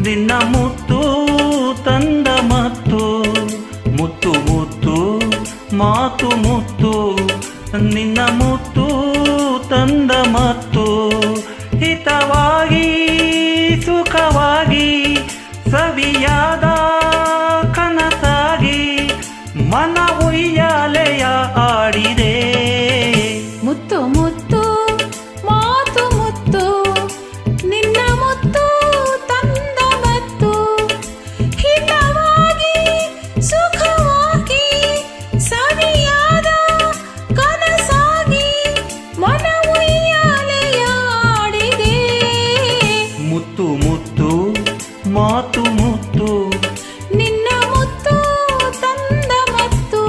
ನಿನ್ನ ಮುತ್ತು ತಂದ ಮತ್ತು ಮುತ್ತು ಮುತ್ತು ಮಾತು ಮುತ್ತು ನಿನ್ನ ಮುತ್ತು ತಂದ ಮತ್ತು ಹಿತವಾಗಿ ಸುಖವಾಗಿ ಸವಿಯಾದ ಕನಸಾಗಿ ಮನ ಉಯ್ಯಾಲೆಯ ಆಡಿದೆ. ಮುತ್ತು ಮುತ್ತು ಮಾತು ಮುತ್ತು ನಿನ್ನ ಮುತ್ತು ತಂದ ಮತ್ತು ಹಿತವಾಗಿ ಸುಖವಾಗಿ ಸವಿಯಾದ ಕನಸಾಗಿ ಮನ ಉಯ್ಯಾಲೆಯ ಆಡಿದೆ. ಮುತ್ತು ಮುತ್ತು ಮಾತು ಮುತ್ತು ನಿನ್ನ ಮುತ್ತು ತಂದ ಮತ್ತು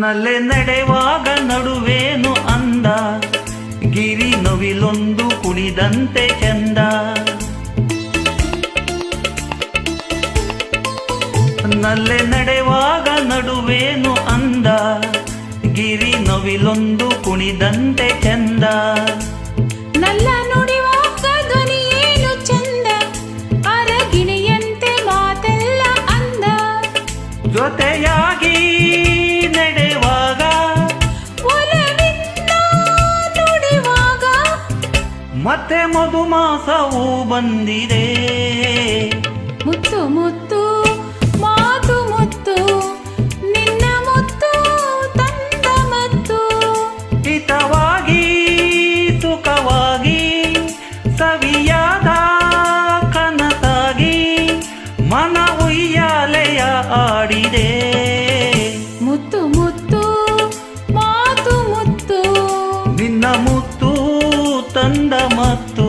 ನಲ್ಲೆ ನಡೆವಾಗ ನಡುವೇನು ಅಂದ ಗಿರಿ ನವಿಲೊಂದು ಕುಣಿದಂತೆ ಚಂದ. ನಲ್ಲೆ ನಡೆವಾಗ ನಡುವೇನು ಅಂದ ಗಿರಿ ನವಿಲೊಂದು ಕುಣಿದಂತೆ ಚಂದ. ನಲ್ಲ ನುಡಿವಾಗ ಧ್ವನಿಯೇನು ಚಂದ ಅರಗಿಣಿಯಂತೆ ಮಾತೆಲ್ಲ ಅಂದ. ಜೊತೆಯಾಗಿ ನಡೆವಾಗ ಒಲವಿಂದ ನುಡಿವಾಗ ಮತ್ತೆ ಮಧುಮಾಸವು ಬಂದಿದೆ. ಮುತ್ತು ಮುತ್ತು ಮಾತು ಮುತ್ತು ನಿನ್ನ ಮುತ್ತು ತಂದ ಮತ್ತು ಹಿತವಾಗಿ ಸುಖವಾಗಿ ಸವಿಯಾದ ಕನಸಾಗಿ ಮನ ಉಯ್ಯಾಲೆಯ ಆಡಿದೆ. ಮುತ್ತು ಮುತ್ತು ಮಾತು ಮುತ್ತು ನಿನ್ನ ಮುತ್ತು ತಂದ ಮತ್ತು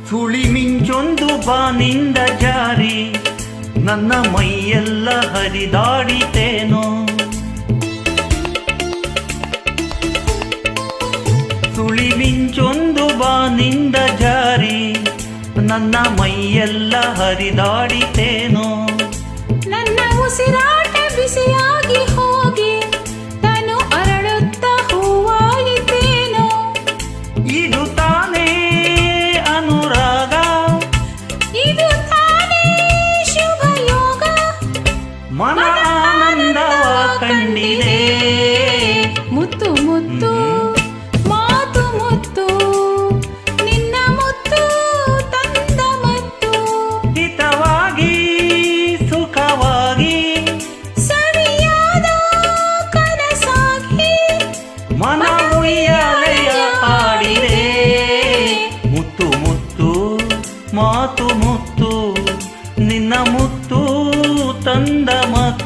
ಸುಳಿ ಮಿಂಚೊಂದು ಬಾನಿಂದ ಜಾರಿ ನನ್ನ ಮೈಯೆಲ್ಲ ಹರಿದಾಡಿತೇನೋ. ಸುಳಿ ಮಿಂಚೊಂದು ಬಾನಿಂದ ಜಾರಿ ನನ್ನ ಮೈಯೆಲ್ಲ ಹರಿದಾಡಿತೇನೋ. ನನ್ನ ಉಸಿರಾಟ ಬಿಸಿಯಾಗಿ ಹೋಗಿ ನಾನು ಅರಳುತ್ತ ಹೂವಾಯಿತೇನೋ. ಇದು ತಾನೇ ಅನುರಾಗ ಇದು ತಾನೇ ಶುಭ ಯೋಗ ಮನ ಆನಂದವ ಕಂಡಿದೆ. ಮುತ್ತು ಮುತ್ತು ಮಾತು ಮುತ್ತು ನಿನ್ನ ಮುತ್ತು ತಂದ ಮತ್ತು ಹಿತವಾಗಿ ಸುಖವಾಗಿ ಸವಿಯಾದ ಕನಸಾಗಿ ಮನ ಉಯ್ಯಾಲೆಯ ಆಡಿದೆ. ಮುತ್ತು ಮುತ್ತು ಮಾತು ಮುತ್ತು ನಿನ್ನ ಮುತ್ತು ತಂದ ಮತ್ತು